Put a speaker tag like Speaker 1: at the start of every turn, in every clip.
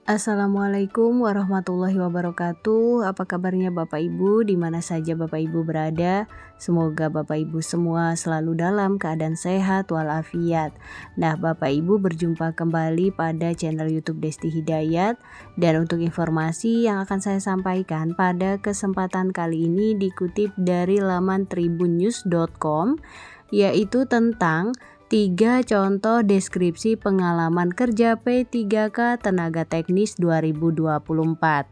Speaker 1: Assalamualaikum warahmatullahi wabarakatuh. Apa kabarnya Bapak Ibu di mana saja Bapak Ibu berada? Semoga Bapak Ibu semua selalu dalam keadaan sehat walafiat. Nah, Bapak Ibu berjumpa kembali pada channel YouTube Desti Hidayat, dan untuk informasi yang akan saya sampaikan pada kesempatan kali ini dikutip dari laman tribunnews.com, yaitu tentang 3 contoh deskripsi pengalaman kerja P3K Tenaga Teknis 2024.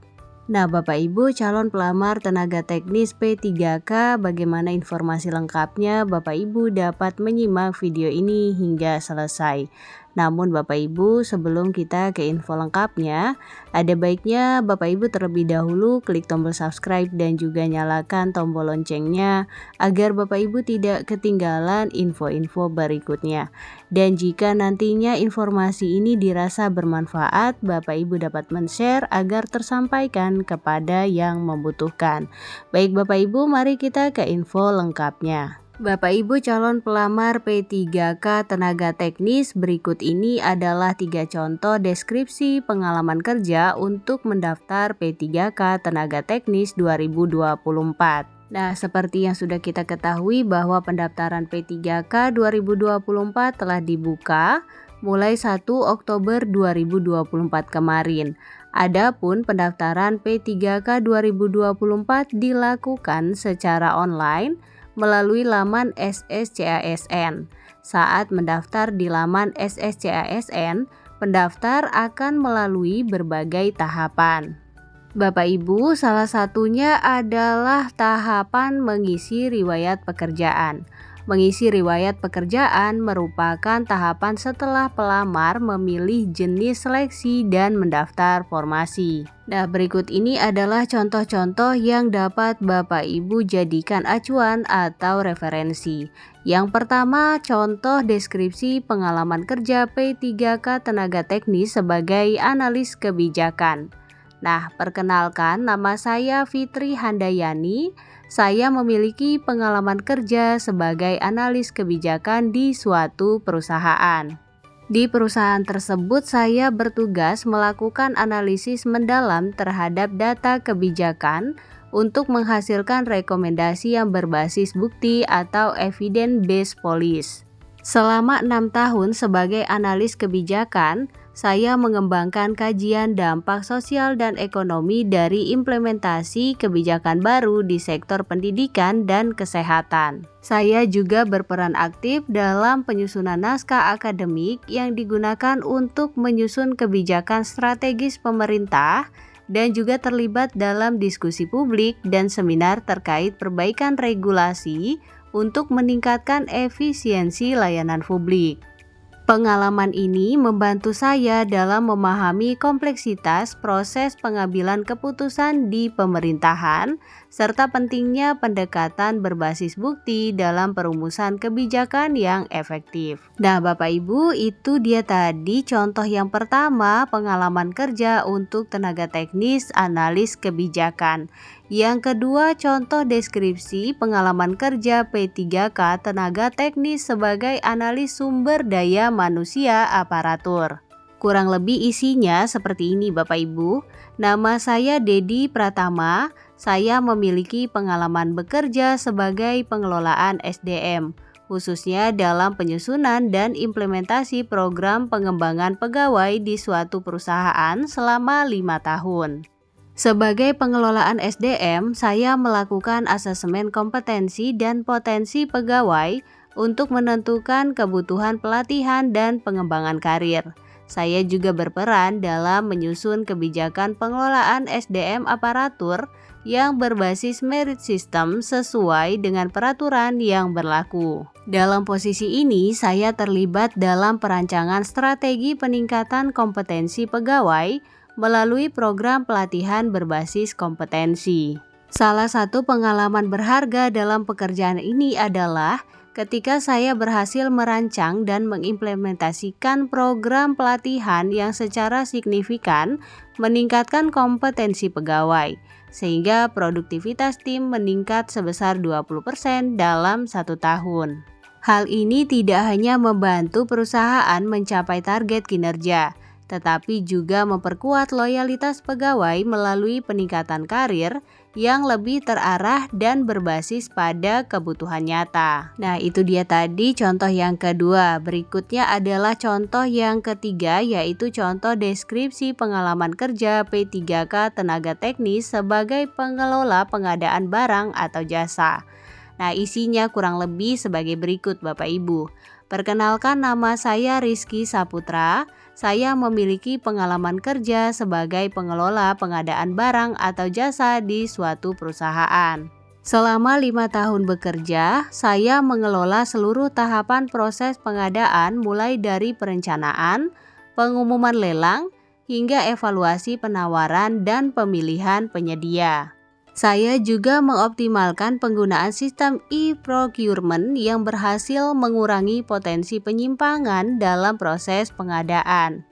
Speaker 1: Nah, Bapak Ibu calon pelamar tenaga teknis P3K, bagaimana informasi lengkapnya? Bapak Ibu dapat menyimak video ini hingga selesai. Namun Bapak Ibu, sebelum kita ke info lengkapnya, ada baiknya Bapak Ibu terlebih dahulu klik tombol subscribe dan juga nyalakan tombol loncengnya agar Bapak Ibu tidak ketinggalan info-info berikutnya. Dan jika nantinya informasi ini dirasa bermanfaat, Bapak Ibu dapat men-share agar tersampaikan kepada yang membutuhkan. Baik Bapak Ibu, mari kita ke info lengkapnya. Bapak Ibu calon pelamar P3K Tenaga Teknis, berikut ini adalah 3 contoh deskripsi pengalaman kerja untuk mendaftar P3K Tenaga Teknis 2024. Nah, seperti yang sudah kita ketahui bahwa pendaftaran P3K 2024 telah dibuka mulai 1 Oktober 2024 kemarin. Adapun pendaftaran P3K 2024 dilakukan secara online melalui laman SSCASN. Saat mendaftar di laman SSCASN, pendaftar akan melalui berbagai tahapan. Bapak Ibu, salah satunya adalah tahapan mengisi riwayat pekerjaan. Mengisi riwayat pekerjaan merupakan tahapan setelah pelamar memilih jenis seleksi dan mendaftar formasi. Nah, berikut ini adalah contoh-contoh yang dapat Bapak Ibu jadikan acuan atau referensi. Yang pertama, contoh deskripsi pengalaman kerja P3K Tenaga Teknis sebagai analis kebijakan. Nah, perkenalkan, nama saya Fitri Handayani. Saya memiliki pengalaman kerja sebagai analis kebijakan di suatu perusahaan. Di perusahaan tersebut saya bertugas melakukan analisis mendalam terhadap data kebijakan untuk menghasilkan rekomendasi yang berbasis bukti atau evidence-based policy. Selama 6 tahun sebagai analis kebijakan, saya mengembangkan kajian dampak sosial dan ekonomi dari implementasi kebijakan baru di sektor pendidikan dan kesehatan. Saya juga berperan aktif dalam penyusunan naskah akademik yang digunakan untuk menyusun kebijakan strategis pemerintah dan juga terlibat dalam diskusi publik dan seminar terkait perbaikan regulasi untuk meningkatkan efisiensi layanan publik. Pengalaman ini membantu saya dalam memahami kompleksitas proses pengambilan keputusan di pemerintahan, serta pentingnya pendekatan berbasis bukti dalam perumusan kebijakan yang efektif. Nah, Bapak Ibu, itu dia tadi contoh yang pertama pengalaman kerja untuk tenaga teknis analis kebijakan. Yang kedua, contoh deskripsi pengalaman kerja P3K Tenaga Teknis sebagai analis sumber daya manusia aparatur. Kurang lebih isinya seperti ini Bapak Ibu. Nama saya Dedi Pratama. Saya memiliki pengalaman bekerja sebagai pengelolaan SDM, khususnya dalam penyusunan dan implementasi program pengembangan pegawai di suatu perusahaan selama 5 tahun. Sebagai pengelolaan SDM, saya melakukan asesmen kompetensi dan potensi pegawai untuk menentukan kebutuhan pelatihan dan pengembangan karir. Saya juga berperan dalam menyusun kebijakan pengelolaan SDM aparatur yang berbasis merit system sesuai dengan peraturan yang berlaku. Dalam posisi ini, saya terlibat dalam perancangan strategi peningkatan kompetensi pegawai melalui program pelatihan berbasis kompetensi. Salah satu pengalaman berharga dalam pekerjaan ini adalah ketika saya berhasil merancang dan mengimplementasikan program pelatihan yang secara signifikan meningkatkan kompetensi pegawai, sehingga produktivitas tim meningkat sebesar 20% dalam 1 tahun. Hal ini tidak hanya membantu perusahaan mencapai target kinerja, tetapi juga memperkuat loyalitas pegawai melalui peningkatan karir yang lebih terarah dan berbasis pada kebutuhan nyata. Nah, itu dia tadi contoh yang kedua. Berikutnya adalah contoh yang ketiga, yaitu contoh deskripsi pengalaman kerja P3K tenaga teknis sebagai pengelola pengadaan barang atau jasa. Nah, isinya kurang lebih sebagai berikut Bapak Ibu. Perkenalkan, nama saya Rizky Saputra. Saya memiliki pengalaman kerja sebagai pengelola pengadaan barang atau jasa di suatu perusahaan. Selama 5 tahun bekerja, saya mengelola seluruh tahapan proses pengadaan mulai dari perencanaan, pengumuman lelang, hingga evaluasi penawaran dan pemilihan penyedia. Saya juga mengoptimalkan penggunaan sistem e-procurement yang berhasil mengurangi potensi penyimpangan dalam proses pengadaan.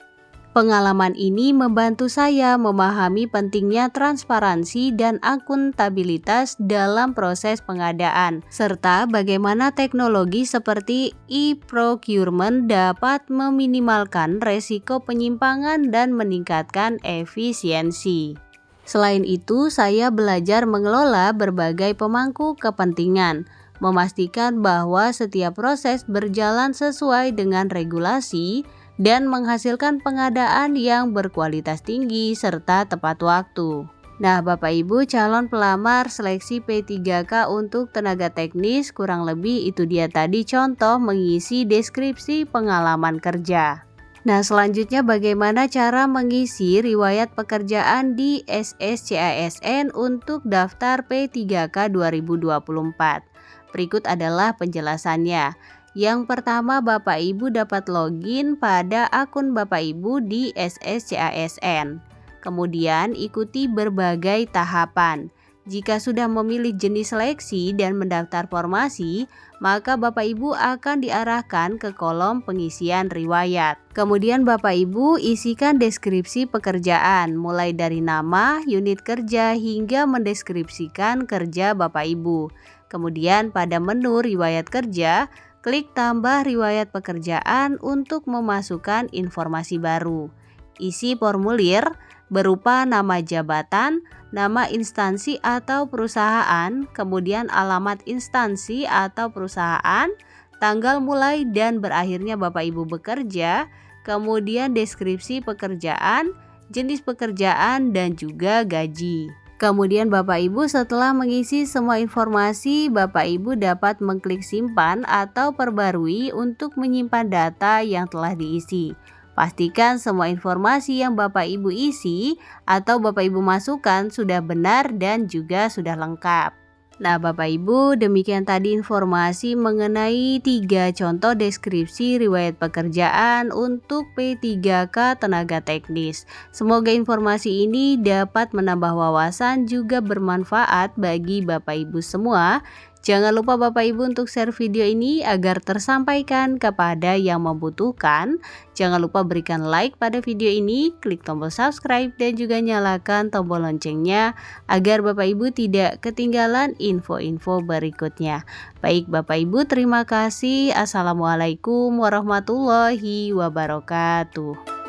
Speaker 1: Pengalaman ini membantu saya memahami pentingnya transparansi dan akuntabilitas dalam proses pengadaan, serta bagaimana teknologi seperti e-procurement dapat meminimalkan resiko penyimpangan dan meningkatkan efisiensi. Selain itu, saya belajar mengelola berbagai pemangku kepentingan, memastikan bahwa setiap proses berjalan sesuai dengan regulasi dan menghasilkan pengadaan yang berkualitas tinggi serta tepat waktu. Nah, Bapak Ibu calon pelamar seleksi P3K untuk tenaga teknis, kurang lebih itu dia tadi contoh mengisi deskripsi pengalaman kerja. Nah, selanjutnya bagaimana cara mengisi riwayat pekerjaan di SSCASN untuk daftar P3K 2024. Berikut adalah penjelasannya. Yang pertama, Bapak Ibu dapat login pada akun Bapak Ibu di SSCASN. Kemudian ikuti berbagai tahapan. Jika sudah memilih jenis seleksi dan mendaftar formasi, maka Bapak Ibu akan diarahkan ke kolom pengisian riwayat. Kemudian Bapak Ibu isikan deskripsi pekerjaan, mulai dari nama, unit kerja, hingga mendeskripsikan kerja Bapak Ibu. Kemudian pada menu riwayat kerja, klik tambah riwayat pekerjaan untuk memasukkan informasi baru. Isi formulir berupa nama jabatan, nama instansi atau perusahaan, kemudian alamat instansi atau perusahaan, tanggal mulai dan berakhirnya Bapak Ibu bekerja, kemudian deskripsi pekerjaan, jenis pekerjaan, dan juga gaji. Kemudian Bapak Ibu setelah mengisi semua informasi, Bapak Ibu dapat mengklik simpan atau perbarui untuk menyimpan data yang telah diisi. Pastikan semua informasi yang Bapak Ibu isi atau Bapak Ibu masukkan sudah benar dan juga sudah lengkap. Nah, Bapak Ibu, demikian tadi informasi mengenai 3 contoh deskripsi riwayat pekerjaan untuk P3K tenaga teknis. Semoga informasi ini dapat menambah wawasan juga bermanfaat bagi Bapak Ibu semua. Jangan lupa Bapak Ibu untuk share video ini agar tersampaikan kepada yang membutuhkan. Jangan lupa berikan like pada video ini, klik tombol subscribe dan juga nyalakan tombol loncengnya agar Bapak Ibu tidak ketinggalan info-info berikutnya. Baik Bapak Ibu, terima kasih. Assalamualaikum warahmatullahi wabarakatuh.